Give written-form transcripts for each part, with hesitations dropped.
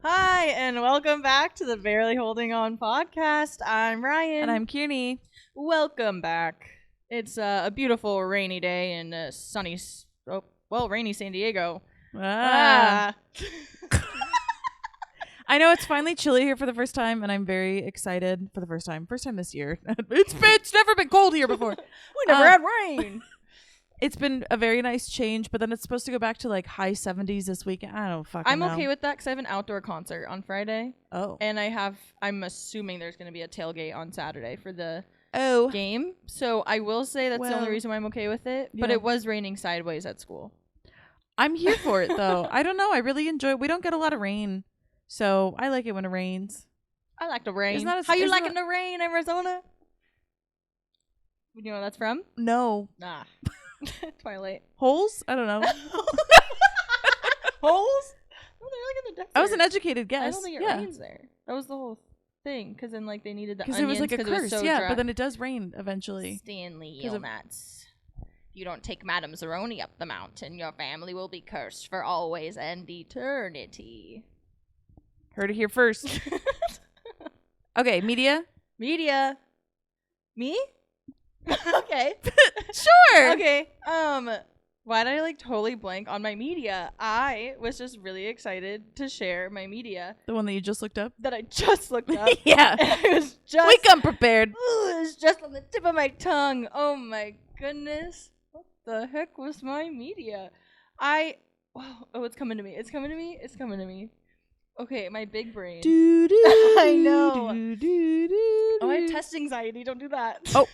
Hi, and welcome back to the Barely Holding On podcast. I'm Ryan. And I'm Kearney. Welcome back. It's a beautiful rainy day in rainy San Diego. I know it's finally chilly here for the first time, and I'm very excited for the first time. First time this year. It's never been cold here before. We never had rain. It's been a very nice change, but then it's supposed to go back to like high 70s this weekend. I don't fucking know. I'm okay with that because I have an outdoor concert on Friday. Oh. And I'm assuming there's going to be a tailgate on Saturday for the Oh. game. So I will say that's the only reason why I'm okay with it. But Yeah. it was raining sideways at school. I'm here for it, though. I don't know. I really enjoy it. We don't get a lot of rain, so I like it when it rains. I like the rain. How you liking the rain, Arizona? You know what that's from? No. Nah. Twilight. Holes? I don't know. Holes? Oh, they're like in the desert. I was an educated guess. I don't think it rains there. That was the whole thing. Because then, like, they needed the onions. Because it was like a curse. So yeah, dry. but then it does rain eventually. Stanley Yelnats. If you don't take Madame Zeroni up the mountain, your family will be cursed for always and eternity. Heard it here first. Okay, media. Media. Me? Okay. Sure. Okay. Why did I like totally blank on my media? I was just really excited to share my media The one that you just looked up? that I just looked up. Yeah. And I was just We come prepared. Ooh, it was just on the tip of my tongue. Oh my goodness. What the heck was my media? It's coming to me. It's coming to me. It's coming to me. Okay, my big brain. I know. Oh, I have test anxiety. Don't do that. Oh.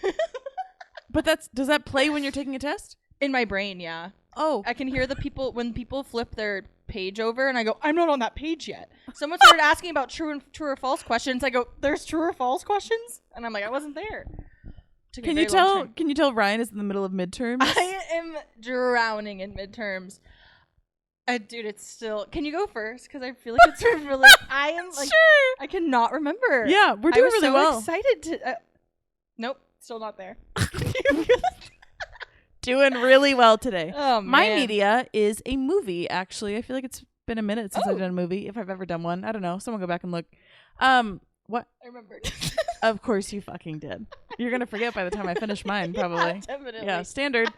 But does that play when you're taking a test? In my brain, yeah. Oh. I can hear when people flip their page over and I go, I'm not on that page yet. Someone started asking about true or false questions. I go, there's true or false questions? And I'm like, I wasn't there. Can you tell Ryan is in the middle of midterms? I am drowning in midterms. Dude, it's still. Can you go first? Because I feel like it's really. I am like. Sure. I cannot remember. Yeah, we're doing really well. Excited to. Nope, still not there. Doing really well today. Oh man. My media is a movie. Actually, I feel like it's been a minute since I've done a movie. If I've ever done one, I don't know. Someone go back and look. What? I remembered. Of course you fucking did. You're gonna forget by the time I finish mine, probably. Yeah, definitely. Yeah, standard.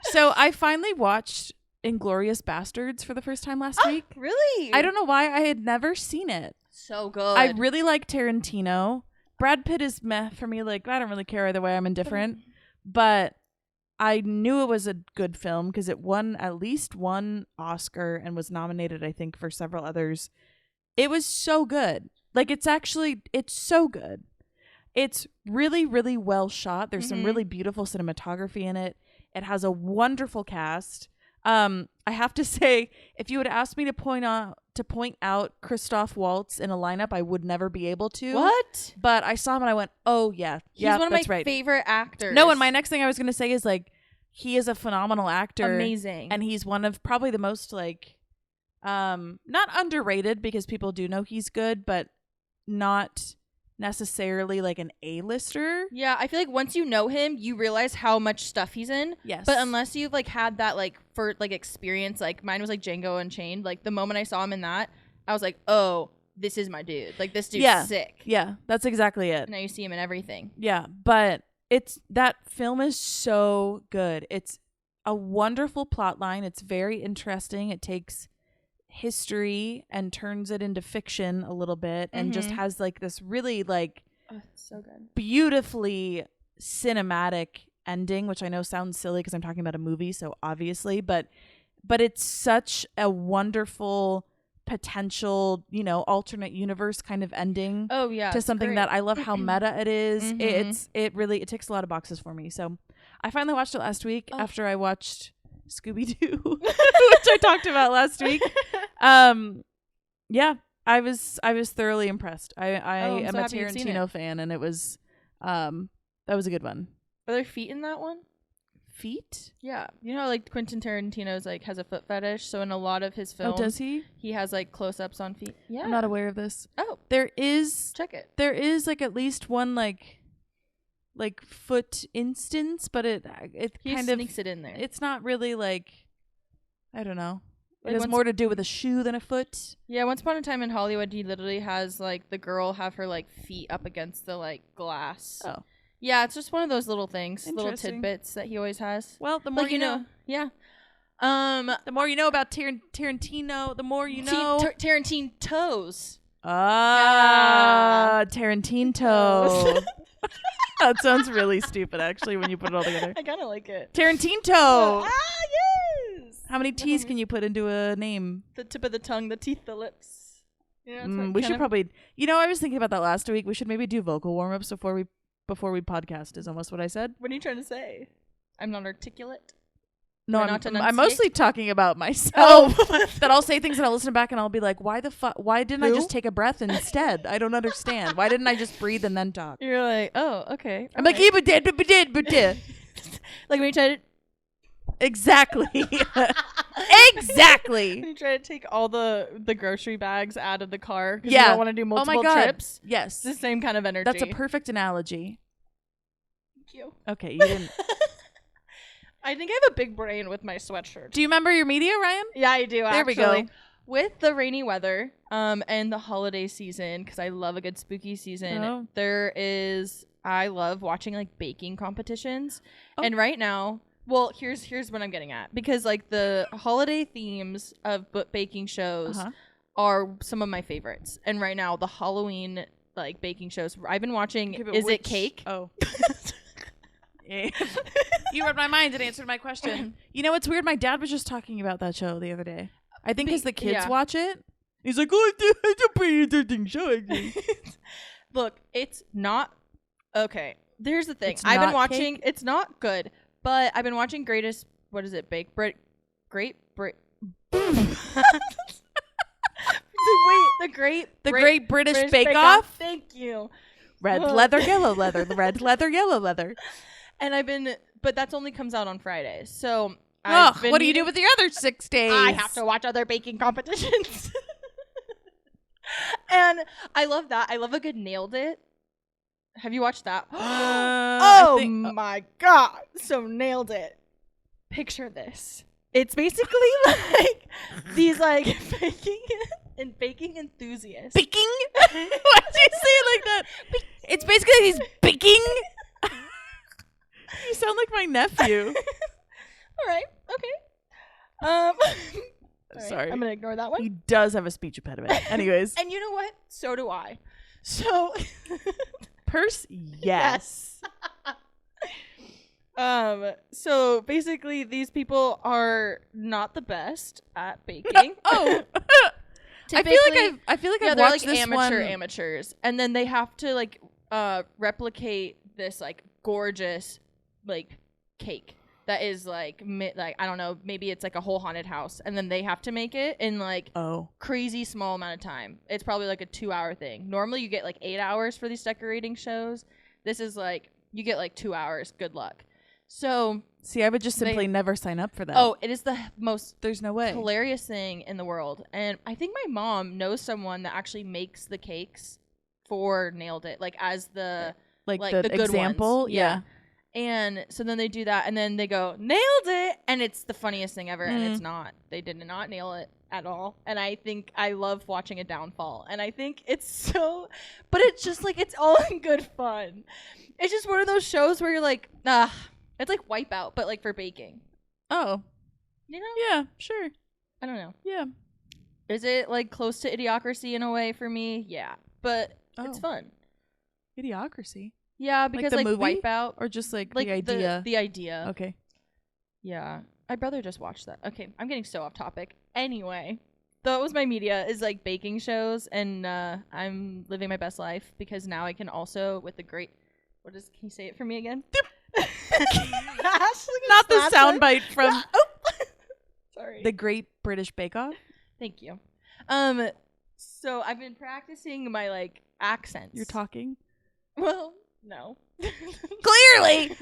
So I finally watched Inglourious Bastards for the first time last week. Really? I don't know why I had never seen it. So good. I really like Tarantino. Brad Pitt is meh for me. Like, I don't really care either way. I'm indifferent. But I knew it was a good film because it won at least one Oscar and was nominated, I think, for several others. It was so good. Like, it's so good. It's really, really well shot. There's some really beautiful cinematography in it. It has a wonderful cast. I have to say, if you would ask me to point out Christoph Waltz in a lineup, I would never be able to. What? But I saw him and I went, oh yeah, He's one of that's my right. favorite actors. No, and my next thing I was gonna say is like, he is a phenomenal actor, amazing, and he's one of probably the most like, not underrated because people do know he's good, but not necessarily like an A-lister. Yeah, I feel like once you know him, you realize how much stuff he's in. Yes. But unless you've like had that like for like experience, like mine was like Django Unchained. Like the moment I saw him in that, I was like, oh, this is my dude. Like this dude's sick. Yeah, that's exactly it. And now you see him in everything. Yeah, but that film is so good. It's a wonderful plot line. It's very interesting. It takes history and turns it into fiction a little bit and just has like this really like it's so good, beautifully cinematic ending, which I know sounds silly because I'm talking about a movie, so obviously, but it's such a wonderful potential, alternate universe kind of ending. Oh yeah, to something great. that I love how meta it is. Mhm. It ticks a lot of boxes for me. So I finally watched it last week after I watched Scooby-Doo, which I talked about last week. Yeah, I was thoroughly impressed. I am so a happy you've seen Tarantino it. fan, and it was that was a good one. Are there feet in that one? Feet? Yeah, you know, like Quentin Tarantino's like has a foot fetish, so in a lot of his films, Oh, does he? He has like close-ups on feet. Yeah, I'm not aware of this. Oh, There is check it. like at least one like foot instance, but it He kind of sneaks it in there. it's not really like, I don't know. It has more to do with a shoe than a foot. Yeah, Once Upon a Time in Hollywood, he literally has like the girl have her like feet up against the like glass. Oh. Yeah, it's just one of those little things, little Interesting. tidbits that he always has. Well, the more Like you know. Yeah. The more you know about Tarantino, the more you know. Tarantino toes. Tarantino. That sounds really stupid, actually, when you put it all together. I kind of like it. Tarantino. Yes. How many T's can you put into a name? The tip of the tongue, the teeth, the lips. Yeah, We should probably. I was thinking about that last week. We should maybe do vocal warm ups before we podcast. Is almost what I said. What are you trying to say? I'm not articulate. No, Try not to I'm enunciate? mostly talking about myself. Oh. That I'll say things and I'll listen back and I'll be like, why the fuck? Why didn't I Who? just take a breath instead? I don't understand. Why didn't I just breathe and then talk? You're like, oh, okay. I'm like, yeah, but did. Like when you try to Exactly. Exactly. when you try to take all the grocery bags out of the car because Yeah. you don't want to do multiple trips. Yes. It's the same kind of energy. That's a perfect analogy. Thank you. Okay, you didn't. I think I have a big brain with my sweatshirt. Do you remember your media, Ryan? Yeah, I do. There we actually. go. With the rainy weather, and the holiday season, because I love a good spooky season. Oh. I love watching like baking competitions, Oh. and right now, well, here's what I'm getting at, because like the holiday themes of baking shows are some of my favorites, and right now the Halloween like baking shows I've been watching. Is it Cake? Oh. You read my mind and answered my question. You know what's weird? My dad was just talking about that show the other day. I think because the kids watch it. He's like, oh, it's a pretty interesting show, actually. Look, it's not okay. Here's the thing. It's I've been not watching. cake? It's not good, but I've been watching Great Brit. Wait, the Great British Bake Off. Thank you. Red leather, yellow leather. The red leather, yellow leather. And but that's only comes out on Fridays. So What do you do with the other 6 days? I have to watch other baking competitions. And I love that. I love a good Nailed It. Have you watched that? My God. So Nailed It. Picture this. It's basically like these like baking enthusiasts. Baking? Why did you say it like that? It's basically these baking. You sound like my nephew. All right. Okay. Sorry. I'm gonna ignore that one. He does have a speech impediment. Anyways. And you know what? So do I. So Purse, yes. So basically these people are not the best at baking. Oh. I feel like I've they're watched like this amateurs, and then they have to like replicate this like gorgeous like cake that is like I don't know, maybe it's like a whole haunted house, and then they have to make it in like crazy small amount of time. It's probably like a 2-hour thing. Normally you get like 8 hours for these decorating shows. This is like you get like 2 hours. Good luck. So see, I would just simply never sign up for that. Oh, it is the most there's no way hilarious thing in the world. And I think my mom knows someone that actually makes the cakes for Nailed It, like as the the good example. Ones. Yeah. And so then they do that, and then they go, nailed it, and it's the funniest thing ever, and it's not. They did not nail it at all. And I think I love watching a downfall, and I think it's so, but it's just like, it's all in good fun. It's just one of those shows where you're like, it's like Wipeout, but like for baking. Oh. You know? Yeah, sure. I don't know. Yeah. Is it like close to Idiocracy in a way for me? Yeah. But it's fun. Idiocracy? Yeah, because like like the movie? Wipeout. Or just like the idea? The idea. Okay. Yeah. My brother just watched that. Okay, I'm getting so off topic. Anyway, that was my media is like baking shows, and I'm living my best life because now I can also with the great. Can you say it for me again? Not the soundbite from. Sorry. The Great British Bake Off. Thank you. So I've been practicing my like accents. You're talking. Well, no. Clearly.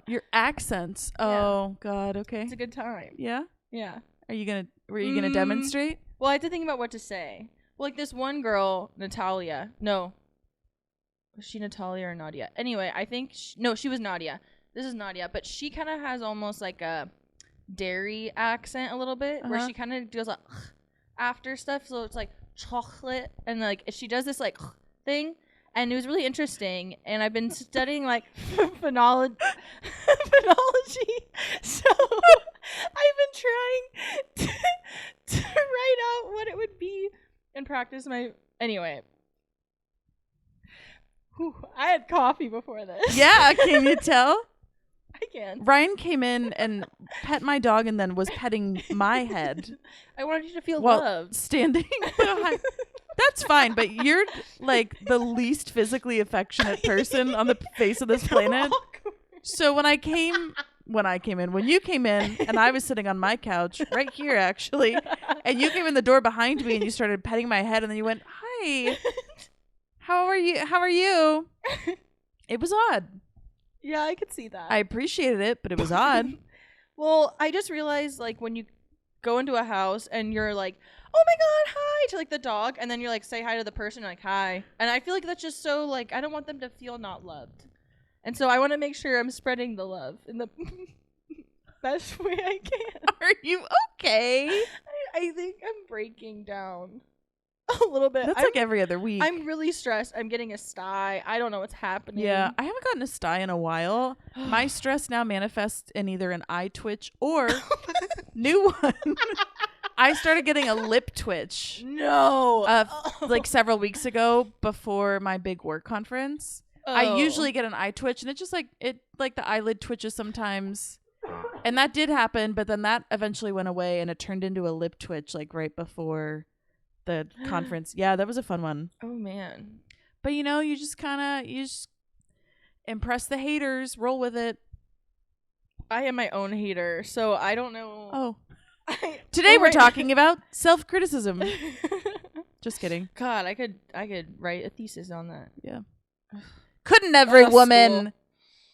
Your accents. Oh God. Okay. It's a good time. Yeah. Yeah. Were you gonna demonstrate? Well, I had to think about what to say. Well, like this one girl, Natalia. No. Was she Natalia or Nadia? Anyway, I think she was Nadia. This is Nadia, but she kind of has almost like a dairy accent a little bit, where Uh-huh. she kind of does like after stuff. So it's like chocolate, and like she does this like thing, and it was really interesting. And I've been studying like phonology, so I've been trying to write out what it would be and practice my anyway. Whew, I had coffee before this. Yeah, can you tell? I can. Ryan came in and pet my dog and then was petting my head I wanted you to feel while loved. standing behind. That's fine, but you're like the least physically affectionate person on the face of this planet. So when you came in and I was sitting on my couch right here actually, and you came in the door behind me and you started petting my head and then you went, "Hi. How are you?" It was odd. Yeah, I could see that. I appreciated it, but it was odd. Well, I just realized like when you go into a house and you're like, "Oh my god, hi," to like the dog, and then you're like say hi to the person like hi. And I feel like that's just so like I don't want them to feel not loved. And so I want to make sure I'm spreading the love in the best way I can. Are you okay? I think I'm breaking down a little bit. That's like every other week. I'm really stressed. I'm getting a sty. I don't know what's happening. Yeah, I haven't gotten a sty in a while. My stress now manifests in either an eye twitch or new one. I started getting a lip twitch No. like several weeks ago before my big work conference. I usually get an eye twitch and it's just like the eyelid twitches sometimes. And that did happen, but then that eventually went away and it turned into a lip twitch like right before the conference. Yeah, that was a fun one. Oh man. But you just impress the haters, roll with it. I am my own hater, so I don't know. Oh. Today we're right. talking about self-criticism. Just kidding. God, I could write a thesis on that. Yeah. Couldn't every School. woman.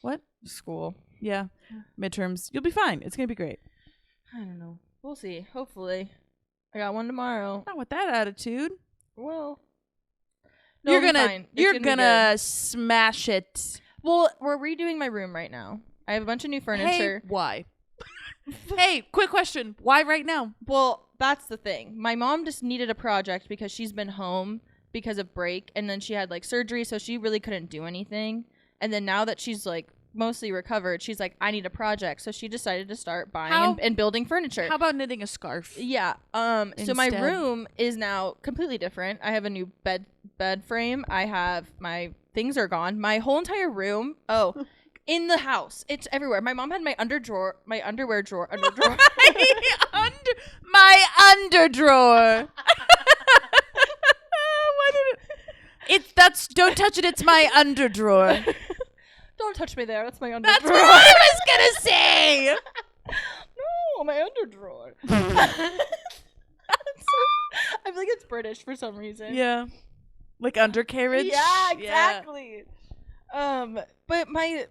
What? School. Yeah. Midterms. You'll be fine. It's going to be great. I don't know. We'll see. Hopefully. I got one tomorrow. Not with that attitude. Well. You're it'll be gonna fine. It's gonna be good. smash it. Well, we're redoing my room right now. I have a bunch of new furniture. Hey, why? Hey, quick question. Why right now? Well, that's the thing. My mom just needed a project because she's been home because of break, and then she had like surgery, so she really couldn't do anything. And then now that she's like mostly recovered, she's like, I need a project. So she decided to start buying and building furniture. How about knitting a scarf? Yeah. So my Instead. room is now completely different. I have a new bed frame. I have my things are gone. My whole entire room. Oh. In the house, it's everywhere. My mom had my underwear drawer. My underdrawer. Don't touch it. It's my underdrawer. Don't touch me there. That's my underdrawer. That's what I was gonna say. No, my underdrawer. I feel like it's British for some reason. Yeah, like undercarriage. Yeah, exactly. But my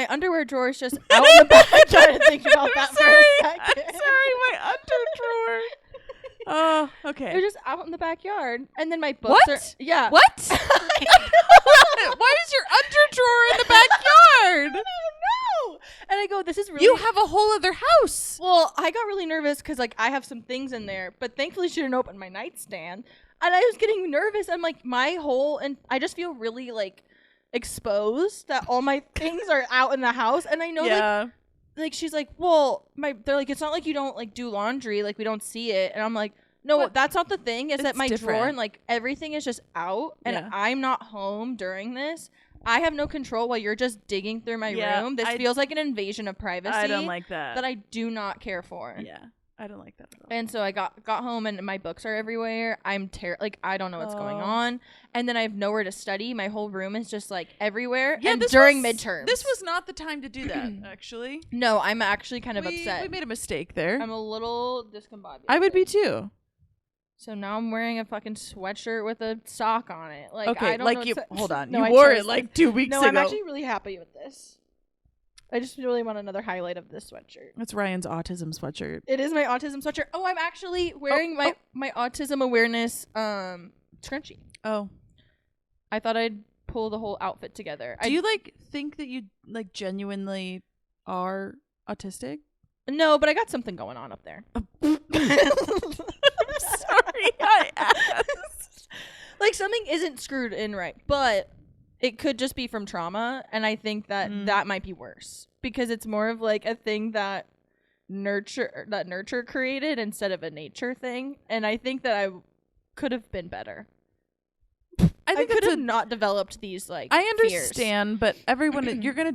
underwear drawer is just out in the back. I tried to think about that for a second. I'm sorry, my underdrawer. Oh, okay. It was just out in the backyard, and then my books What? are yeah. What? Why is your underdrawer in the backyard? I don't know. And I go, this is really. You have a whole other house. Well, I got really nervous because like I have some things in there, but thankfully she didn't open my nightstand, and I was getting nervous. I'm like, and I just feel really like exposed that all my things are out in the house, and I know like she's like, well, they're like, it's not like you don't like do laundry, like we don't see it, and I'm like, no, What? that's not the thing. Is that my drawer different. and like everything is just out, and I'm not home during this. I have no control while you're just digging through my room. This feels like an invasion of privacy. I don't like that. I do not care for. Yeah, I don't like that at all. And so I got home and my books are everywhere. I'm like I don't know what's going on, and then I have nowhere to study. My whole room is just like everywhere. Yeah, and during midterms. This was not the time to do that. Actually, no, I'm actually kind of upset. We made a mistake there. I'm a little discombobulated. I would be too. So now I'm wearing a fucking sweatshirt with a sock on it. Like okay, I don't like know you. Hold on, No, you wore chose it like 2 weeks ago. No, I'm actually really happy with this. I just really want another highlight of this sweatshirt. That's Ryan's autism sweatshirt. It is my autism sweatshirt. Oh, I'm actually wearing my autism awareness scrunchie. Oh, I thought I'd pull the whole outfit together. Do you like think that you like genuinely are autistic? No, but I got something going on up there. I'm sorry, I asked. Like, something isn't screwed in right, but it could just be from trauma, and I think that that might be worse because it's more of like a thing that nurture created instead of a nature thing, and I think that I could have been better. I could have not developed these like. I understand, but everyone you're gonna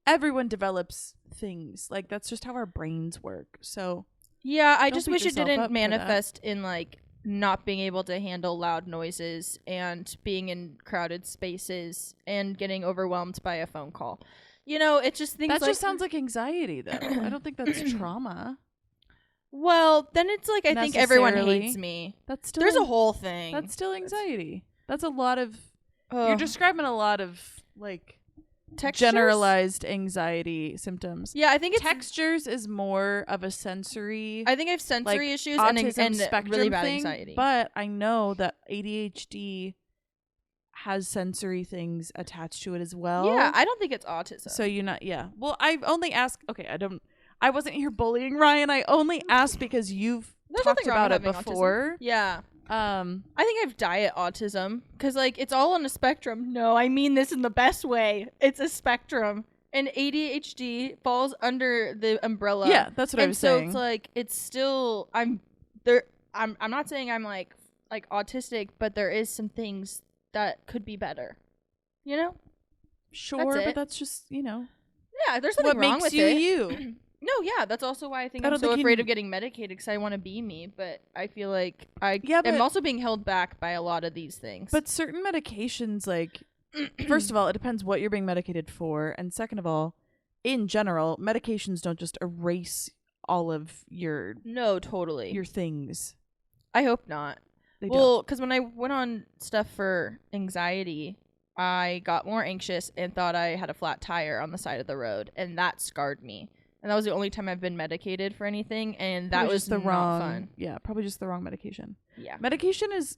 everyone develops things. Like that's just how our brains work. So yeah, I don't just beat wish it yourself up didn't for manifest in like not being able to handle loud noises and being in crowded spaces and getting overwhelmed by a phone call. You know, it just things that like just sounds like anxiety, though. I don't think that's trauma. well, then it's like I think everyone Necessarily. hates me. That's still There's a whole thing. That's still anxiety. That's a lot of. Ugh. You're describing a lot of like Textures? generalized anxiety symptoms. Yeah, I think it's Textures is more of a sensory. I think I have sensory like, issues autism and spectrum really bad thing, anxiety. But I know that ADHD has sensory things attached to it as well. Yeah, I don't think it's autism. So you're not. Yeah. Well, I've only asked. Okay, I wasn't here bullying Ryan. I only asked because you've There's talked nothing wrong about it with having before. autism. Yeah. I think I have diet autism because, like, it's all on a spectrum. No, I mean this in the best way. It's a spectrum, and ADHD falls under the umbrella. Yeah, that's what I was saying. And so it's like it's still I'm there. I'm not saying I'm like autistic, but there is some things that could be better. You know? Sure, That's but it. that's just Yeah, there's nothing what wrong makes with you it. you. No, yeah, that's also why I think I I'm don't so think you afraid n- of getting medicated because I want to be me, but I feel like I Yeah, am but- also being held back by a lot of these things. But certain medications, like, first of all, it depends what you're being medicated for, and second of all, in general, medications don't just erase all of your no, totally. things. I hope not. They don't. Well, because when I went on stuff for anxiety, I got more anxious and thought I had a flat tire on the side of the road, and that scarred me. And that was the only time I've been medicated for anything, and that Probably was just the not wrong. fun. Yeah, probably just the wrong medication. Yeah. Medication is.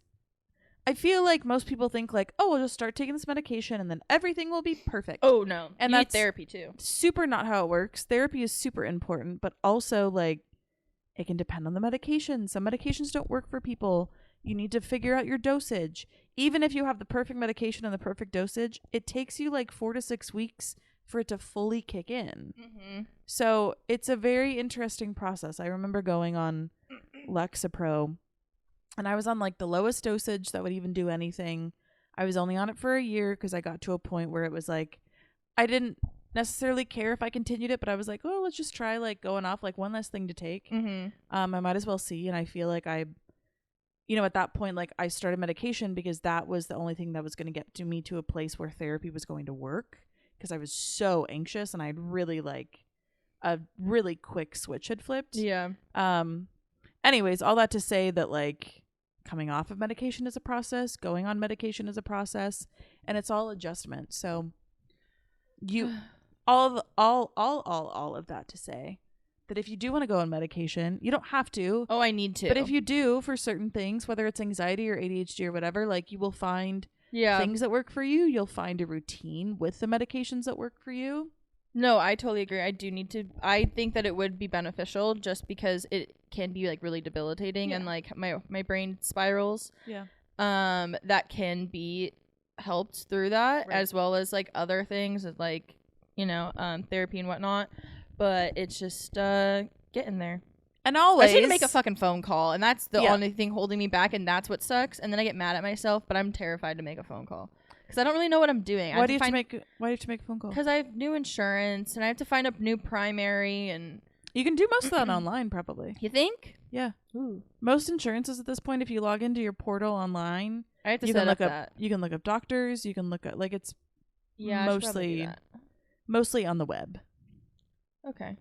I feel like most people think like, oh, we'll just start taking this medication and then everything will be perfect. Oh no, And you need that's therapy too. Super not how it works. Therapy is super important, but also like it can depend on the medication. Some medications don't work for people. You need to figure out your dosage. Even if you have the perfect medication and the perfect dosage, it takes you like 4 to 6 weeks for it to fully kick in. Mm-hmm. So it's a very interesting process. I remember going on Lexapro, and I was on like the lowest dosage that would even do anything. I was only on it for a year because I got to a point where it was like I didn't necessarily care if I continued it, but I was like, oh, let's just try like going off like one less thing to take. Mm-hmm. I might as well see. And I feel like at that point, like I started medication because that was the only thing that was going to get to me to a place where therapy was going to work, because I was so anxious and I'd really like a really quick switch had flipped. Yeah. Anyways, all that to say that like coming off of medication is a process, going on medication is a process, and it's all adjustment. So you all of that to say that if you do want to go on medication, you don't have to. Oh, I need to. But if you do for certain things, whether it's anxiety or ADHD or whatever, like you will find things that work for you. You'll find a routine with the medications that work for you. No, I totally agree. I do need to. I think that it would be beneficial just because it can be like really debilitating and like my brain spirals. Yeah. That can be helped through that, Right. as well as like other things like therapy and whatnot. But it's just getting there. And I always just need to make a fucking phone call, and that's the Yeah. only thing holding me back, and that's what sucks. And then I get mad at myself, but I'm terrified to make a phone call because I don't really know what I'm doing. Why do you have to make a phone call? Because I have new insurance, and I have to find a new primary. And You can do most of that online, probably. you think? Yeah. Ooh, Most insurances at this point, if you log into your portal online, I have to you set can up look up. that. You can look up doctors. You can look at like it's Yeah, I should probably do mostly on the web. that. Okay.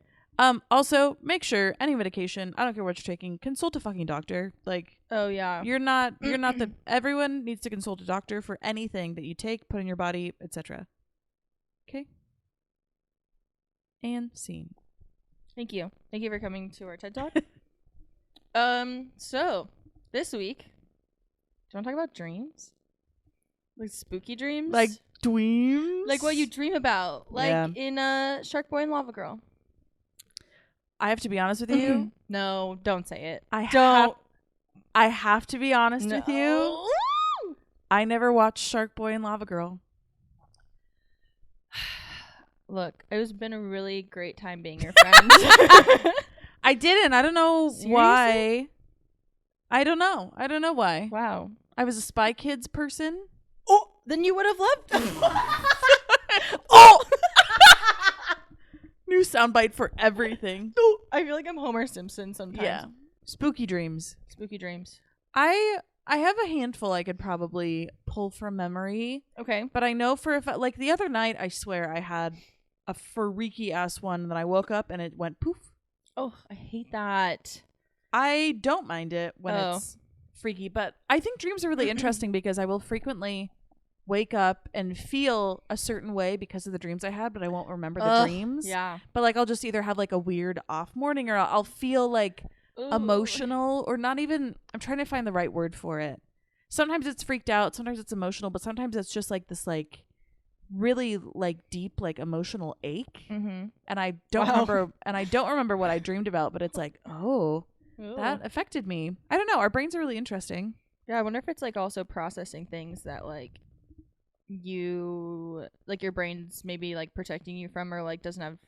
Also, make sure any medication, I don't care what you're taking, consult a fucking doctor. Like, Oh yeah. you're not the everyone needs to consult a doctor for anything that you take, put in your body, etc. Okay? And scene. Thank you. Thank you for coming to our TED Talk. So this week, do you want to talk about dreams? Like spooky dreams? Like dreams? Like what you dream about. Like Yeah. in Shark Boy and Lava Girl. I have to be honest with you. No, don't say it. I Don't. have to be honest with you. I never watched Shark Boy and Lava Girl. Look, it's been a really great time being your friend. I didn't. I don't know Seriously? why. I don't know why. Wow. I was a Spy Kids person. Oh, then you would have loved. Oh! New soundbite for everything. I feel like I'm Homer Simpson sometimes. Yeah. Spooky dreams. Spooky dreams. I have a handful I could probably pull from memory, Okay. but I know for a fact, like the other night, I swear I had a freaky ass one that I woke up and it went poof. Oh, I hate that. I don't mind it when Oh. it's freaky, but I think dreams are really interesting because I will frequently wake up and feel a certain way because of the dreams I had, but I won't remember the Ugh, dreams. Yeah. But like I'll just either have like a weird off morning or I'll feel like Ooh. emotional or not even, I'm trying to find the right word for it. Sometimes it's freaked out, sometimes it's emotional, but sometimes it's just like this like really like deep like emotional ache. Mm-hmm. And I don't remember what I dreamed about, but it's like, oh, Ooh. that affected me. I don't know. Our brains are really interesting. Yeah, I wonder if it's like also processing things that like you like your brain's maybe like protecting you from or like doesn't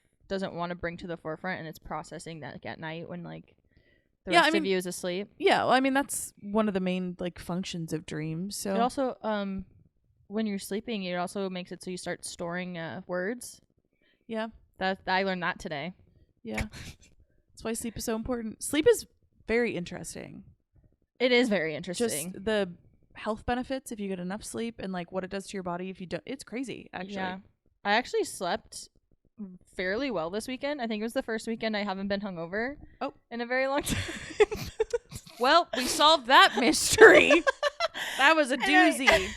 want to bring to the forefront, and it's processing that like at night when like the rest of you is asleep. Yeah, well, I mean that's one of the main like functions of dreams. So It also when you're sleeping, it also makes it so you start storing words. yeah, That I learned that today. yeah. That's why sleep is so important. Sleep is very interesting. It is very interesting. Just the health benefits if you get enough sleep and like what it does to your body if you don't. It's crazy, actually. Yeah. I actually slept fairly well this weekend. I think it was the first weekend I haven't been hungover in a very long time. Well, we solved that mystery. That was a doozy.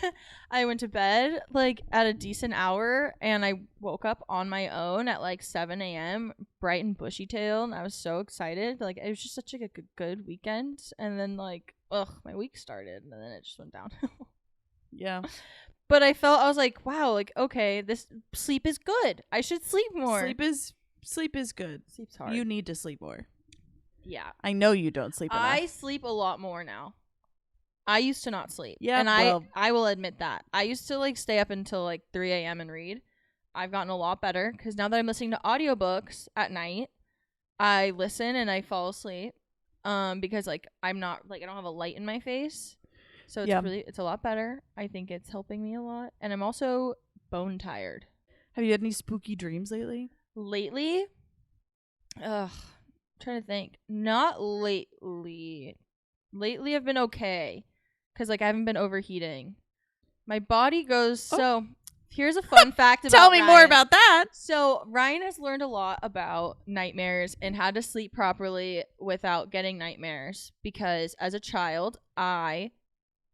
I went to bed like at a decent hour and I woke up on my own at like 7 a.m. bright and bushy tailed, and I was so excited. Like it was just such like a good weekend, and then like my week started and then it just went downhill. Yeah. But I was like, wow, like okay, this sleep is good. I should sleep more. Sleep is good. Sleep's hard. You need to sleep more. Yeah. I know you don't sleep enough. I sleep a lot more now. I used to not sleep. Yeah, and well, I will admit that. I used to like stay up until like 3 a.m. and read. I've gotten a lot better because now that I'm listening to audiobooks at night, I listen and I fall asleep. Because like I'm not like I don't have a light in my face. So it's a lot better. I think it's helping me a lot. And I'm also bone tired. Have you had any spooky dreams lately? Lately? I'm trying to think. Not lately. Lately I've been okay. Because like I haven't been overheating. My body goes so here's a fun fact about Tell me Ryan. more about that. So Ryan has learned a lot about nightmares and how to sleep properly without getting nightmares. Because as a child, I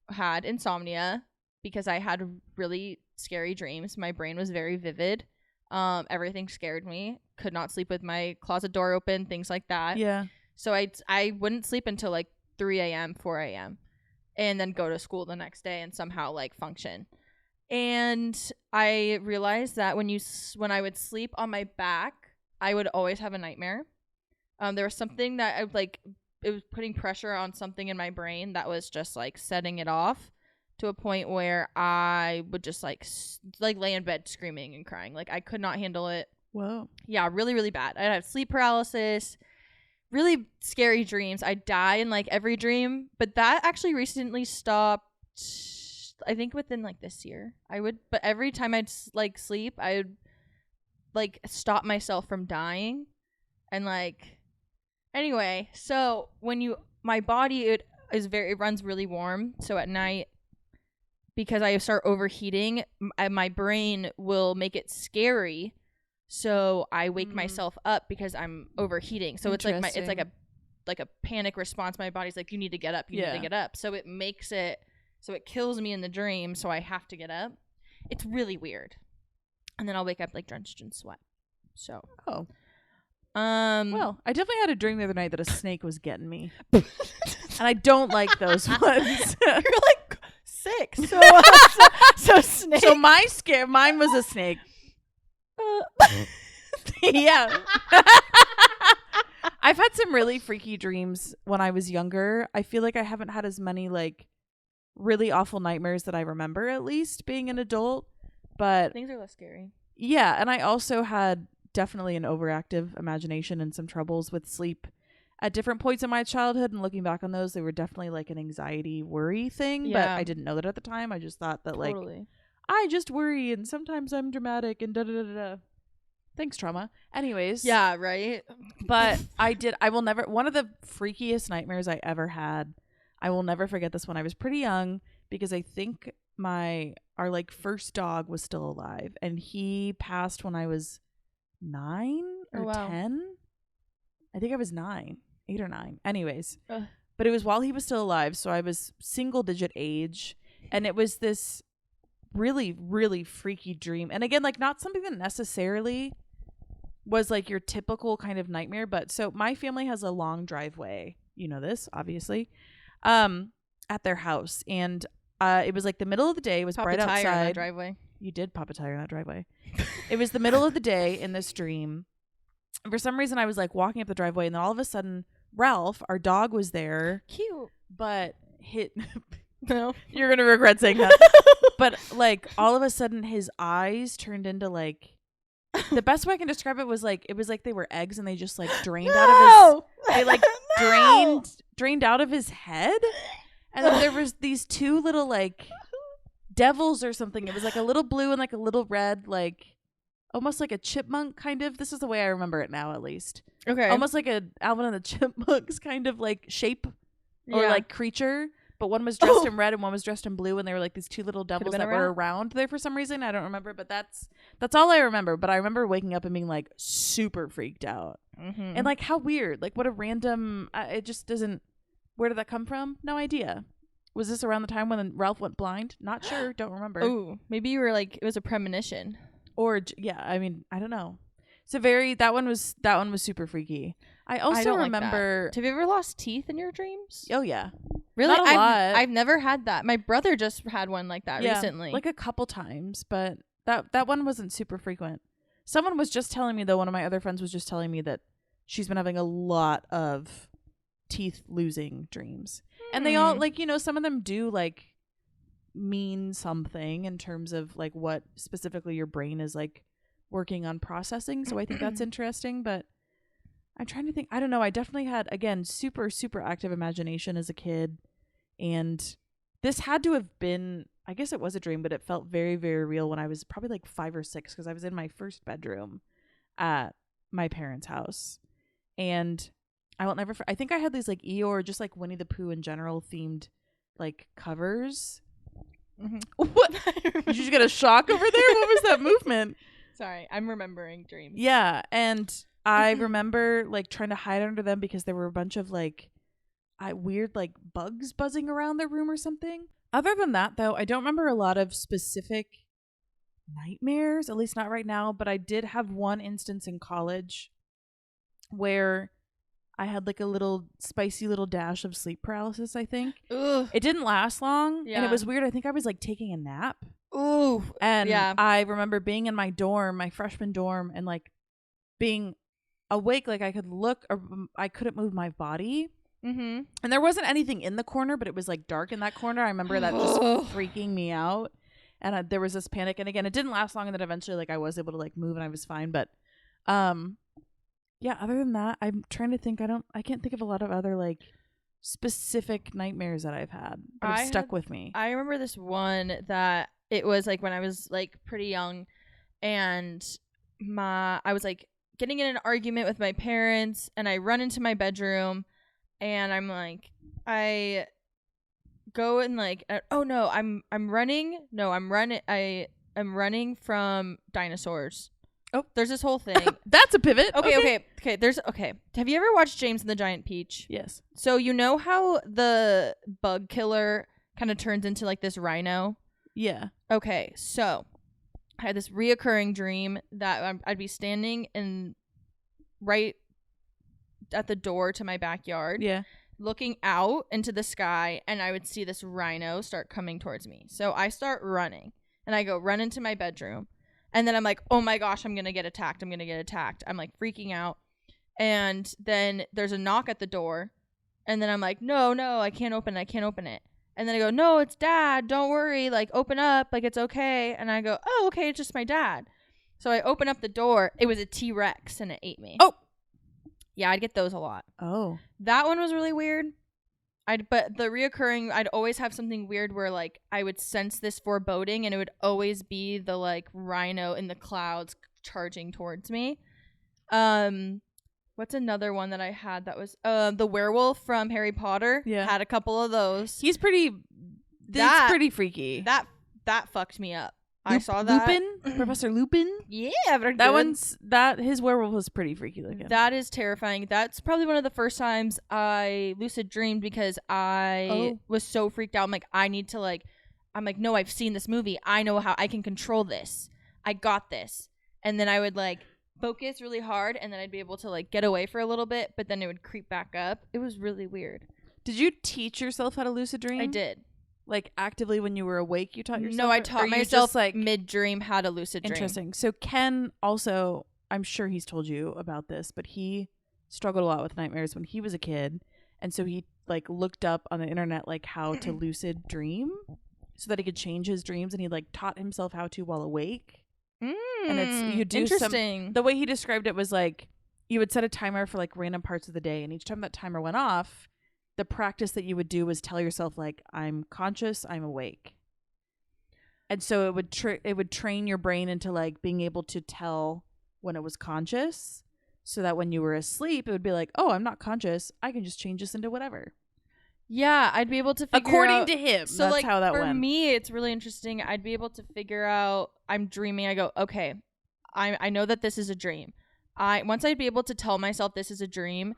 had insomnia because I had really scary dreams. My brain was very vivid. Everything scared me. Could not sleep with my closet door open, things like that. Yeah. So I wouldn't sleep until like 3 a.m., 4 a.m. and then go to school the next day and somehow like function. And I realized that when I would sleep on my back, I would always have a nightmare. There was something that I would like, it was putting pressure on something in my brain that was just like setting it off to a point where I would just like lay in bed screaming and crying. Like I could not handle it. Whoa. Yeah, really, really bad. I'd have sleep paralysis, really scary dreams. I'd die in like every dream, but that actually recently stopped. I think within like this year but every time I'd like sleep, I would like stop myself from dying. And like, anyway, so when my body, it runs really warm. So at night, because I start overheating, my brain will make it scary. So I wake myself up because I'm overheating. So it's like a panic response. My body's like, you need to get up. You need to get up. So it makes it, so it kills me in the dream. So I have to get up. It's really weird. And then I'll wake up like drenched in sweat. So. Oh. Well, I definitely had a dream the other night that a snake was getting me. And I don't like those ones. You're like 6. So snake. So mine was a snake. Yeah. I've had some really freaky dreams when I was younger. I feel like I haven't had as many like really awful nightmares that I remember, at least being an adult. But Things are less scary. yeah, and I also had definitely an overactive imagination and some troubles with sleep at different points in my childhood. And looking back on those, they were definitely like an anxiety worry thing. But Yeah. I didn't know that at the time. I just thought that like Totally. I just worry and sometimes I'm dramatic and da da da da. Thanks, trauma. Anyways. Yeah, right? But I will never, one of the freakiest nightmares I ever had, I will never forget this one. I was pretty young because I think our like first dog was still alive and he passed when I was 9 or Oh, wow. 10. I think I was 9, 8 or 9. Anyways, Ugh. but it was while he was still alive. So I was single digit age and it was this really, really freaky dream. And again, like not something that necessarily was like your typical kind of nightmare, but so my family has a long driveway, you know this obviously, at their house, and it was like the middle of the day. It was Pop bright a tire in that outside. driveway. You did pop a tire in that driveway. It was the middle of the day in this dream. For some reason I was like walking up the driveway and then all of a sudden Ralph, our dog, was there, Cute. but hit No. you're gonna regret saying that. But like all of a sudden his eyes turned into like, the best way I can describe it was like they were eggs and they just like drained out of his, they like drained out of his head, and then there was these two little like devils or something. It was like a little blue and like a little red, like almost like a chipmunk kind of. This is the way I remember it now, at least. Okay. Almost like a Alvin and the Chipmunks kind of like shape or like creature. But one was dressed in red and one was dressed in blue, and they were like these two little devils that were around there for some reason. I don't remember, but that's all I remember. But I remember waking up and being like super freaked out. Mm-hmm. And like how weird, like what a random, it just doesn't, where did that come from? No idea. Was this around the time when Ralph went blind? Not sure. Don't remember. Oh, maybe you were like, it was a premonition. Or yeah, I mean, I don't know. So that one was super freaky. I also remember. Like, have you ever lost teeth in your dreams? Oh yeah. Really? Not a lot. I've never had that. My brother just had one like that recently. Like a couple times, but that one wasn't super frequent. Someone was just telling me though, one of my other friends was just telling me that she's been having a lot of teeth losing dreams. And they all like, you know, some of them do like mean something in terms of like what specifically your brain is like working on processing. So I think that's interesting, but I'm trying to think. I don't know. I definitely had, again, super, super active imagination as a kid. And this had to have been, I guess it was a dream, but it felt very, very real when I was probably like 5 or 6 because I was in my first bedroom at my parents' house. And I will never, I think I had these like Eeyore, just like Winnie the Pooh in general themed like covers. Mm-hmm. What? Did you just get a shock over there? What was that movement? Sorry, I'm remembering dreams. Yeah, and I remember like trying to hide under them because there were a bunch of like weird like bugs buzzing around their room or something. Other than that though, I don't remember a lot of specific nightmares, at least not right now, but I did have one instance in college where I had like a little spicy little dash of sleep paralysis, I think. Ugh. It didn't last long, Yeah. and it was weird. I think I was like taking a nap. Ooh. And yeah. I remember being in my dorm, my freshman dorm, and like being awake, like I could look, or I couldn't move my body. Mm-hmm. And there wasn't anything in the corner, but it was like dark in that corner. I remember that just freaking me out. And there was this panic. And again, it didn't last long. And then eventually like I was able to like move and I was fine. But yeah, other than that, I'm trying to think. I can't think of a lot of other like specific nightmares that I've had that have stuck with me. I remember this one that it was like when I was like pretty young, and I was like getting in an argument with my parents, and I run into my bedroom, and I'm like, I go and like, oh no, I'm running from dinosaurs. Oh, there's this whole thing. That's a pivot. Okay. Have you ever watched James and the Giant Peach? Yes. So you know how the bug killer kind of turns into like this rhino? Yeah. Okay, so I had this reoccurring dream that I'd be standing right at the door to my backyard. Yeah. Looking out into the sky, and I would see this rhino start coming towards me. So I start running, and I go run into my bedroom. And then I'm like, oh my gosh, I'm going to get attacked. I'm like freaking out. And then there's a knock at the door. And then I'm like, no, I can't open it. And then I go, no, it's Dad. Don't worry. Like, open up. Like, it's okay. And I go, oh, okay. It's just my dad. So I open up the door. It was a T-Rex and it ate me. Oh. Yeah, I'd get those a lot. Oh. That one was really weird. But the reoccurring, I'd always have something weird where, like, I would sense this foreboding and it would always be the, like, rhino in the clouds charging towards me. What's another one that I had that was the werewolf from Harry Potter? Yeah. Had a couple of those. He's pretty freaky. That fucked me up. I saw that. Lupin? Professor Lupin? Yeah, his werewolf was pretty freaky looking. That is terrifying. That's probably one of the first times I lucid dreamed because I was so freaked out. I'm like, no, I've seen this movie. I know how I can control this. I got this. And then I would like focus really hard and then I'd be able to like get away for a little bit, but then it would creep back up. It was really weird. Did you teach yourself how to lucid dream? I did. Like actively when you were awake, you taught yourself? No, I taught myself like mid-dream how to lucid dream. Interesting. So Ken also, I'm sure he's told you about this, but he struggled a lot with nightmares when he was a kid. And so he like looked up on the internet like how to lucid dream so that he could change his dreams, and he like taught himself how to while awake. And it's you do interesting. The way he described it was like you would set a timer for like random parts of the day, and each time that timer went off, the practice that you would do was tell yourself like, I'm conscious, I'm awake. And so it would train your brain into like being able to tell when it was conscious, so that when you were asleep it would be like, oh, I'm not conscious, I can just change this into whatever. Yeah, I'd be able to figure according out, to him. So that's like how that for went. me it's really interesting. I'd be able to figure out I'm dreaming. I go, okay, I know that this is a dream. Once I'd be able to tell myself this is a dream,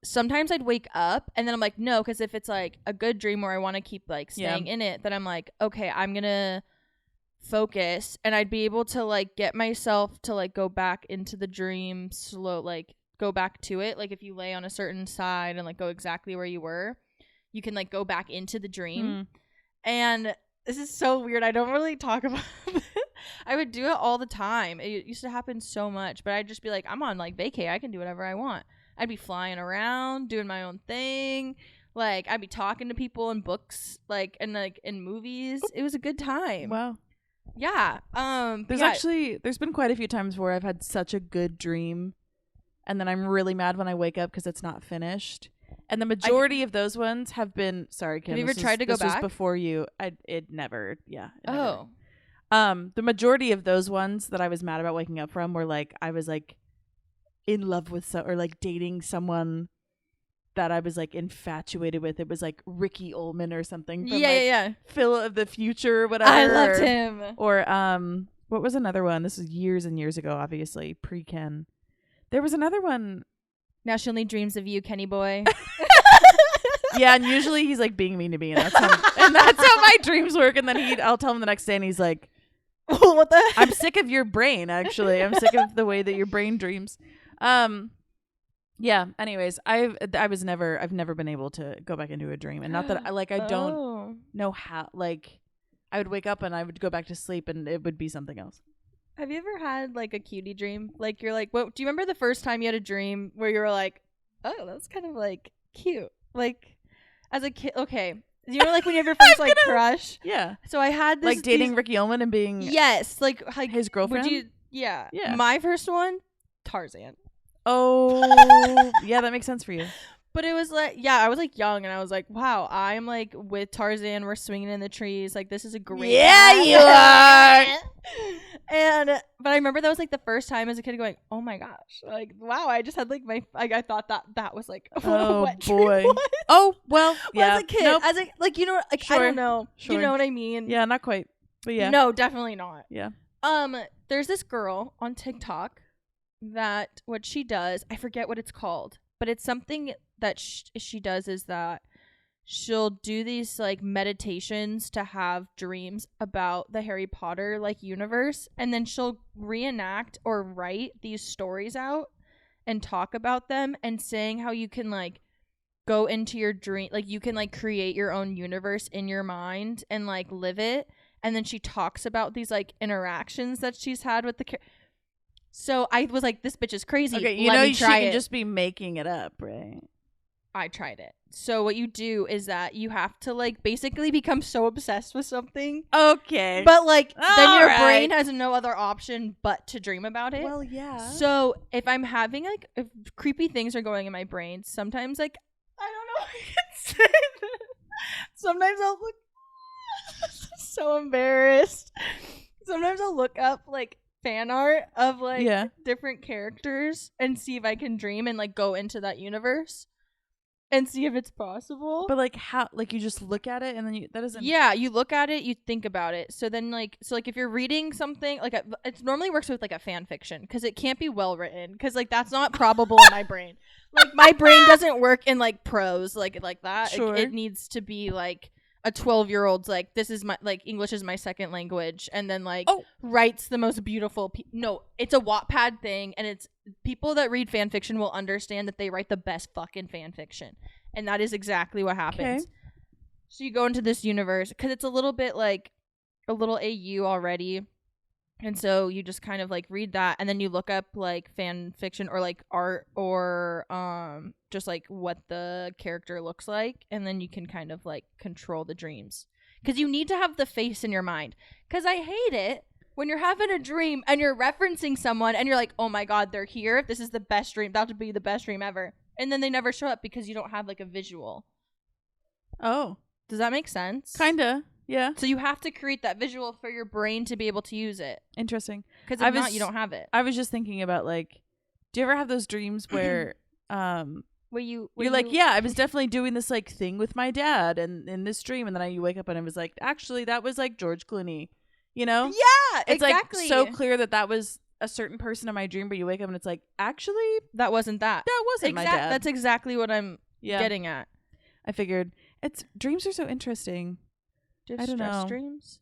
sometimes I'd wake up and then I'm like, no, because if it's like a good dream where I want to keep like staying in it, then I'm like, okay, I'm gonna focus, and I'd be able to like get myself to like go back into the dream like go back to it. Like if you lay on a certain side and like go exactly where you were, you can like go back into the dream. And this is so weird. I don't really talk about it. I would do it all the time. It used to happen so much, but I'd just be like, I'm on like vacay. I can do whatever I want. I'd be flying around, doing my own thing. Like I'd be talking to people in books, like and like in movies. It was a good time. Wow. Yeah. There's been quite a few times where I've had such a good dream, and then I'm really mad when I wake up because it's not finished. And the majority of those ones have been. Sorry, Kim. Have you ever tried to go back? This was before you. It never. Yeah. Oh. The majority of those ones that I was mad about waking up from were like I was like in love with or like dating someone that I was like infatuated with. It was like Ricky Ullman or something. From, Yeah. Phil of the Future, whatever. I loved him. Or what was another one? This is years and years ago, obviously pre-Ken. There was another one. Now she only dreams of you, Kenny boy. Yeah, and usually he's like being mean to me, and that's how my dreams work. And then I'll tell him the next day, and he's like, "What the heck? I'm sick of your brain. Actually, I'm sick of the way that your brain dreams." Yeah. Anyways, I've never been able to go back into a dream, and not that I don't know how. Like, I would wake up and I would go back to sleep, and it would be something else. Have you ever had like a cutie dream? Like you're like, what? Do you remember the first time you had a dream where you were like, oh, that's kind of like cute, like as a kid? Okay, you know, like when you have your first like crush. Yeah. So I had this like dating Ricky Ullman and being like his girlfriend. Would you? Yeah. My first one, Tarzan. Oh, yeah, that makes sense for you. But it was like, yeah, I was like young and I was like, wow, I'm like with Tarzan. We're swinging in the trees. Like, this is a great. Yeah, you are. But I remember that was like the first time as a kid going, oh my gosh, like, wow, I just had like I thought that was like, oh what boy. Was. Oh, well, yeah. As a kid, nope. as a, like, you know, like, sure. I don't know. Sure. You know what I mean? Yeah, not quite. But yeah. No, definitely not. Yeah. There's this girl on TikTok that what she does, I forget what it's called, but it's something that she does is that she'll do these like meditations to have dreams about the Harry Potter like universe, and then she'll reenact or write these stories out and talk about them and saying how you can like go into your dream, like you can like create your own universe in your mind and like live it. And then she talks about these like interactions that she's had with So I was like, this bitch is crazy. Okay, you Let know me she try can it. just be making it up, right? I tried it. So what you do is that you have to like basically become so obsessed with something. Okay. But like then your All brain right. has no other option but to dream about it. Well, yeah. So if I'm having like if creepy things are going in my brain, sometimes like I don't know if I can say this. Sometimes I'll look so embarrassed. Sometimes I'll look up like fan art of like Yeah. different characters and see if I can dream and like go into that universe and see if it's possible. But like how? Like you just look at it and then that doesn't. Yeah, you look at it, you think about it. So then like if you're reading something like it normally works with like a fan fiction because it can't be well written because like that's not probable in my brain. Like my brain doesn't work in like prose like that. Sure. It needs to be like a 12-year-old's like this is my like English is my second language and then like writes the most beautiful no, it's a Wattpad thing and it's people that read fan fiction will understand that they write the best fucking fan fiction. And that is exactly what happens. Okay. So you go into this universe because it's a little bit like a little AU already. And so you just kind of like read that and then you look up like fan fiction or like art or just like what the character looks like. And then you can kind of like control the dreams because you need to have the face in your mind because I hate it when you're having a dream and you're referencing someone and you're like, oh my God, they're here. This is the best dream. That would be the best dream ever. And then they never show up because you don't have like a visual. Oh. Does that make sense? Kinda. Yeah. So you have to create that visual for your brain to be able to use it. Interesting. Because if not, you don't have it. I was just thinking about like, do you ever have those dreams where You're like, yeah, I was definitely doing this like thing with my dad and in this dream, and then you wake up and it was like, actually, that was like George Clooney, you know? Yeah, it's exactly. like so clear that was a certain person in my dream, but you wake up and it's like, actually, that wasn't that. That wasn't my dad. That's exactly what I'm getting at. I figured dreams are so interesting. Do you I have don't stress know. dreams?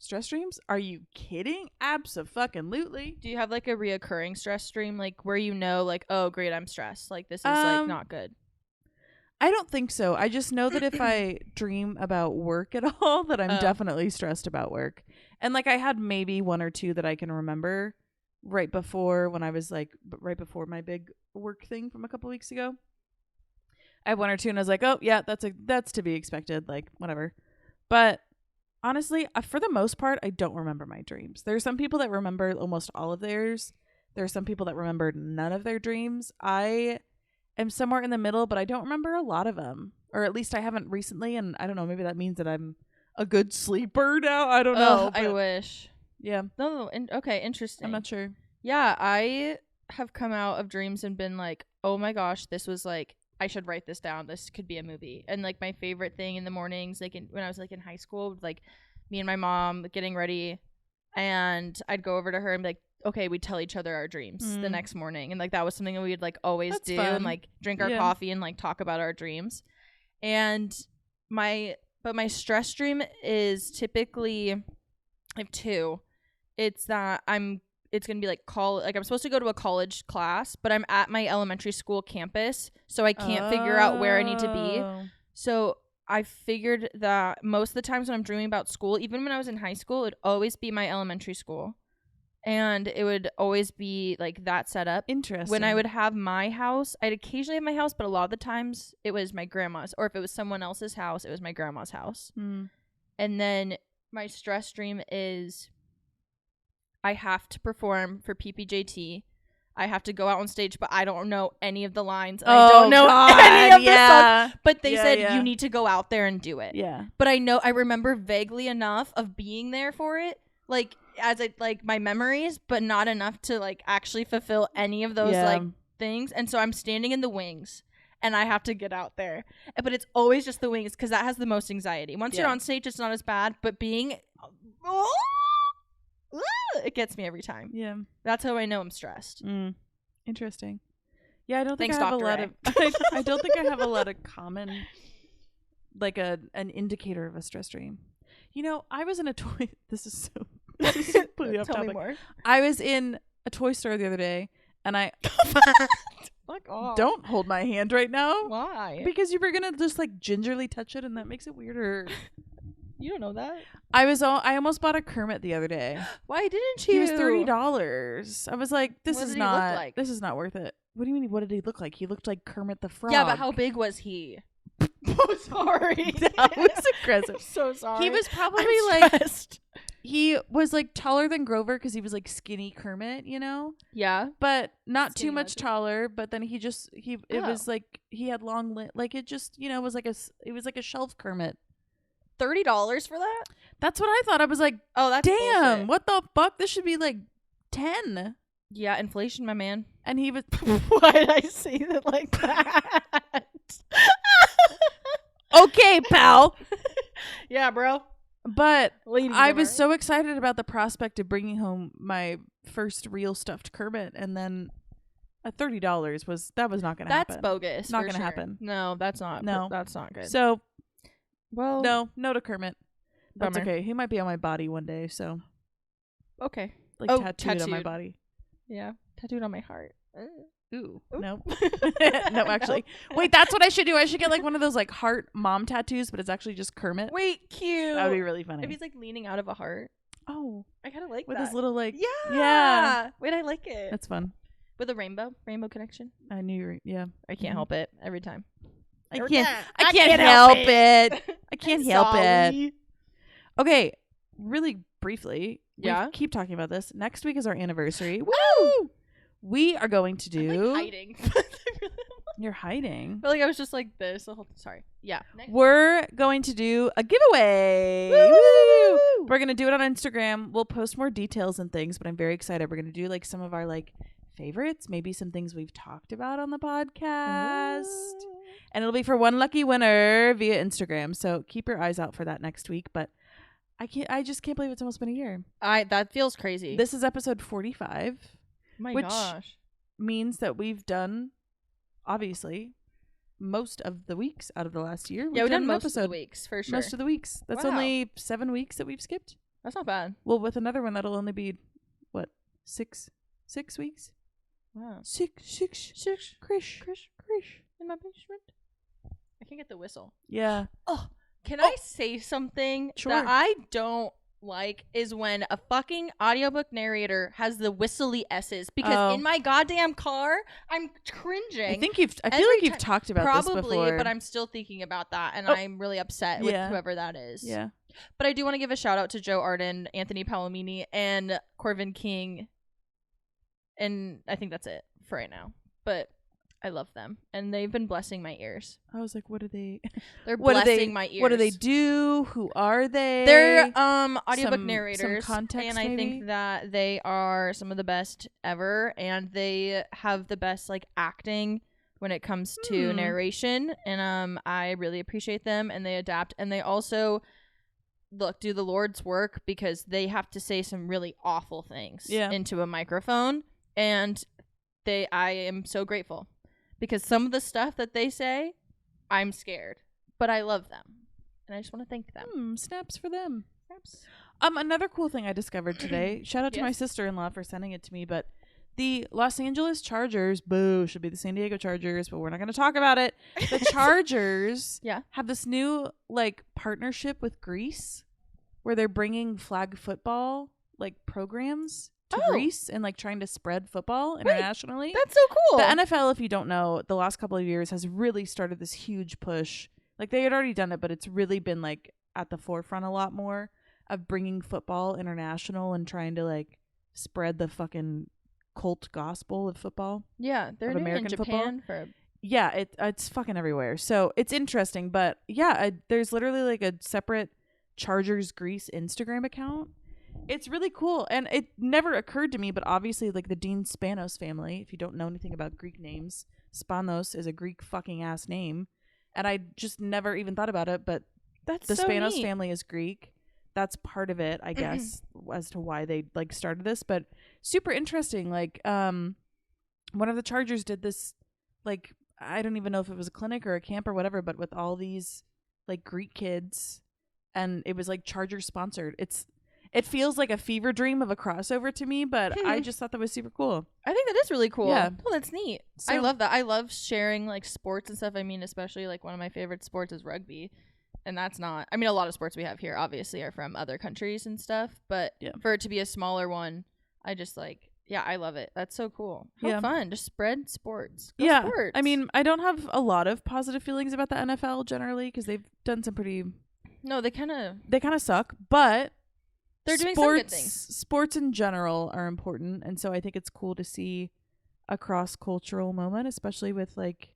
Stress dreams? Are you kidding? Abso-fucking-lutely. Do you have like a reoccurring stress dream, like where you know, like, oh great, I'm stressed. Like this is like not good. I don't think so. I just know that if I dream about work at all, that I'm definitely stressed about work. And like I had maybe one or two that I can remember right before my big work thing from a couple weeks ago. I had one or two and I was like, oh yeah, that's to be expected. Like whatever. But honestly, for the most part, I don't remember my dreams. There are some people that remember almost all of theirs. There are some people that remember none of their dreams. I am somewhere in the middle, but I don't remember a lot of them. Or at least I haven't recently, and I don't know, maybe that means that I'm a good sleeper now. I don't know. I wish. Yeah. No, okay, interesting. I'm not sure. Yeah, I have come out of dreams and been like, oh my gosh, this was like, I should write this down. This could be a movie. And like my favorite thing in the mornings, like when I was like in high school, like me and my mom getting ready, and I'd go over to her and be like, okay, we'd tell each other our dreams the next morning. And like that was something that we'd like always do and like drink our coffee and like talk about our dreams. And my stress dream is typically, I have two. It's that it's going to be like I'm supposed to go to a college class, but I'm at my elementary school campus, so I can't figure out where I need to be. So I figured that most of the times when I'm dreaming about school, even when I was in high school, it would always be my elementary school. And it would always be like that setup. Interesting. When I would have my house, I'd occasionally have my house, but a lot of the times it was my grandma's. Or if it was someone else's house, it was my grandma's house. And then my stress dream is I have to perform for PPJT. I have to go out on stage, but I don't know any of the lines. And I don't know any of the songs. But they said you need to go out there and do it. Yeah. But I remember vaguely enough of being there for it, like as like my memories, but not enough to like actually fulfill any of those like things. And so I'm standing in the wings. And I have to get out there. But it's always just the wings because that has the most anxiety. Once you're on stage, it's not as bad. But being... it gets me every time. Yeah. That's how I know I'm stressed. Interesting. Yeah, I don't think Thanks, I have Dr. a lot of... I don't think I have a lot of common... Like an indicator of a stress dream. You know, I was in a toy... This is so completely off Tell topic. me more. I was in a toy store the other day, and I... Don't hold my hand right now. Why? Because you were gonna just like gingerly touch it, and that makes it weirder. You don't know that. I almost bought a Kermit the other day. Why didn't you? He was $30. I was like, What did he look like? this is not worth it. What do you mean? What did he look like? He looked like Kermit the Frog. Yeah, but how big was he? Oh, sorry. That was aggressive. I'm so sorry. He was probably I'm like stressed. he was like taller than Grover because he was like skinny Kermit, you know, Yeah. but not Skinny too much Ozzy. taller. But then it Oh. was like he had long like it just was like it was like a shelf Kermit. $30 for that? That's what I thought. I was like, Oh, that's damn, bullshit. what the fuck? This should be like 10. Yeah, inflation, my man. And he was Why did I say that like that? okay, pal. Yeah, bro. But Ladies I am was right? so excited about the prospect of bringing home my first real stuffed Kermit, and then at $30 was not going to happen. That's bogus. Not for gonna sure. happen. No, that's not. No. That's not good. So well, no to Kermit. That's bummer. okay. He might be on my body one day, so Okay. like Oh, tattooed on my tattooed. body. Yeah, tattooed on my heart. Ooh, Oop. nope. No, actually. Wait, that's what I should do. I should get like one of those like heart mom tattoos, but it's actually just Kermit. Wait, cute. That would be really funny. If he's like leaning out of a heart, Oh, I kind of like with that. his little like Yeah. Yeah. Wait, I like it. That's fun. With a rainbow connection. I knew you were, yeah. I can't Mhm. help it every time. I Or can't can't. I I can't can't help help it. I can't help it. Sorry. Okay, really briefly. Yeah? We keep talking about this. Next week is our anniversary. Woo! We are going to do. I'm like hiding. You're hiding. But like I was just like this the whole. Sorry. Yeah. Next. We're going to do a giveaway. Woo! Woo! We're going to do it on Instagram. We'll post more details and things, but I'm very excited. We're going to do like some of our like favorites, maybe some things we've talked about on the podcast. And it'll be for one lucky winner via Instagram. So keep your eyes out for that next week, but I just can't believe it's almost been a year. That feels crazy. This is episode 45, oh my which- gosh. means that we've done obviously most of the weeks out of the last year. Yeah, we've done an most episode. of the weeks for sure. Most of the weeks. That's Wow. only 7 weeks that we've skipped. That's not bad. Well, with another one, that'll only be, what, 6 weeks? Wow. Six. Shush. Krish. In my basement. I can't get the whistle. Yeah. Can I say something Sure. that I don't like is when a fucking audiobook narrator has the whistly S's because Oh. in my goddamn car I'm cringing. I feel like Every you've time- talked about Probably, this before. but I'm still thinking about that and Oh. I'm really upset with Yeah. whoever that is. Yeah. But I do want to give a shout out to Joe Arden, Anthony Palomini, and Corvin King. And I think that's it for right now. But I love them. And they've been blessing my ears. I was like, what are they? They're What do blessing they? my ears. What do they do? Who are they? They're audiobook Some narrators. context, and I maybe? think that they are some of the best ever. And they have the best like acting when it comes to Hmm. narration. And I really appreciate them, and they adapt, and they also do the Lord's work because they have to say some really awful things Yeah. into a microphone. And I am so grateful because some of the stuff that they say, I'm scared, but I love them. And I just want to thank them. Snaps for them. Snaps. Another cool thing I discovered today. Shout out to my Yes. sister-in-law for sending it to me, but the Los Angeles Chargers, boo, should be the San Diego Chargers, but we're not going to talk about it. The Chargers Yeah. have this new like partnership with Greece where they're bringing flag football like programs to Oh. Greece and like trying to spread football internationally. That's so cool. The NFL, if you don't know, the last couple of years has really started this huge push. Like they had already done it, but it's really been like at the forefront a lot more of bringing football international and trying to like spread the fucking cult gospel of football. Yeah, they're of doing American it in football. Japan for Yeah, it's fucking everywhere. So it's interesting, but yeah, there's literally like a separate Chargers Greece Instagram account. It's really cool, and it never occurred to me, but obviously, like the Dean Spanos family. If you don't know anything about Greek names, Spanos is a Greek fucking ass name, and I just never even thought about it. But that's the so Spanos neat. family is Greek. That's part of it, I guess, as to why they like started this. But super interesting. Like, one of the Chargers did this, like, I don't even know if it was a clinic or a camp or whatever, but with all these like Greek kids, and it was like Chargers sponsored. It feels like a fever dream of a crossover to me, but I just thought that was super cool. I think that is really cool. Yeah. Oh, that's neat. I So- love that. I love sharing like sports and stuff. I mean, especially like one of my favorite sports is rugby. And that's not, I mean, a lot of sports we have here obviously are from other countries and stuff, but Yeah. for it to be a smaller one, I just like, yeah, I love it. That's so cool. How Yeah. fun. Just spread sports. Go Yeah. sports. I mean, I don't have a lot of positive feelings about the NFL generally because they've done some no, they kind of suck, but they're doing some good things. Sports in general are important, and so I think it's cool to see a cross-cultural moment, especially with like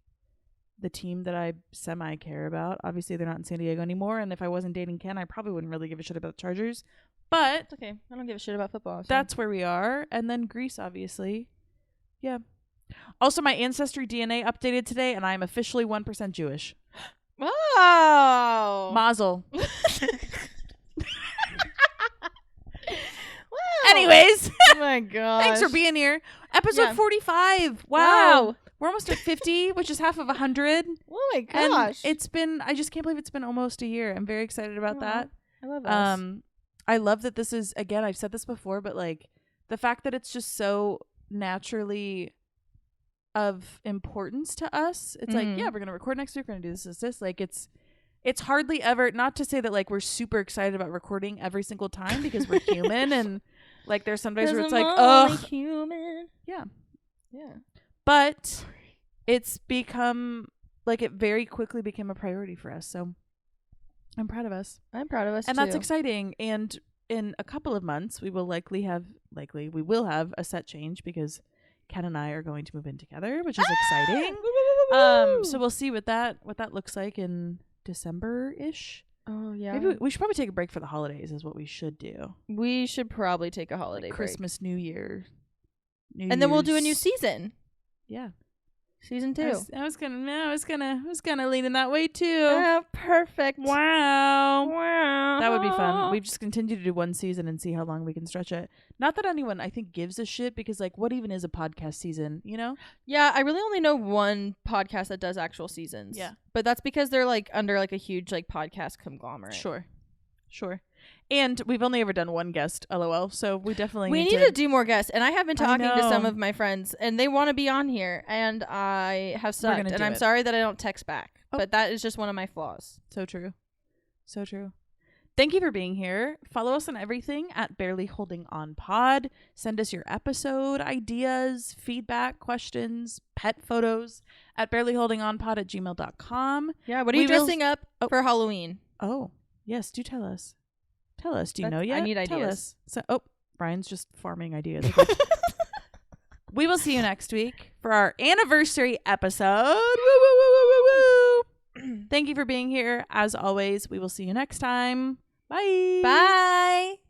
the team that I semi care about. Obviously, they're not in San Diego anymore, and if I wasn't dating Ken, I probably wouldn't really give a shit about the Chargers. But It's okay. I don't give a shit about football. So. that's where we are. And then Greece, obviously. Yeah. Also, my ancestry DNA updated today, and I'm officially 1% Jewish. Wow. Mazel. Wow. Anyways, Oh my god. thanks for being here. Episode Yeah. 45. Wow. Wow. We're almost at 50, which is half of 100. Oh my And gosh. I just can't believe it's been almost a year. I'm very excited about Aw, that. I love us. I love that this is, again, I've said this before, but like the fact that it's just so naturally of importance to us. It's like, yeah, we're going to record next week. We're going to do this. Like it's hardly ever, not to say that like we're super excited about recording every single time because we're human and like there's some days where it's like, oh, human. yeah. Yeah. But it's become like it very quickly became a priority for us. So I'm proud of us. I'm proud of us And too. that's exciting. And in a couple of months, we will we will have a set change because Ken and I are going to move in together, which is exciting. So we'll see what that looks like in December-ish. Oh yeah. Maybe we should probably take a break for the holidays is what we should do. We should probably take a holiday Like break. Christmas, New Year. And then we'll do a new Year's- season. Yeah. Season 2. I was gonna lean in that way too. Perfect. Wow. Wow. That would be fun. We've just continued to do one season and see how long we can stretch it. Not that anyone, I think, gives a shit because, like, what even is a podcast season, you know? Yeah, I really only know one podcast that does actual seasons. Yeah. But that's because they're, like, under, like, a huge, like, podcast conglomerate. Sure. And we've only ever done one guest, LOL, so we definitely We need to do more guests. And I have been I talking to some know. of my friends, and they want to be on here, and I have sucked. gonna And do I'm it. sorry that I don't text back. Oh. But that is just one of my flaws. So true. Thank you for being here. Follow us on everything at Barely Holding On Pod. Send us your episode ideas, feedback, questions, pet photos at barelyholdingonpod@gmail.com. Yeah, what are We you will- dressing up Oh. for Halloween? Oh, yes, do tell us. Do you know That's- yet? I need Tell ideas. us. So, Brian's just farming ideas. Okay. We will see you next week for our anniversary episode. Woo, woo, woo, woo, woo, woo. Thank you for being here. As always, we will see you next time. Bye. Bye.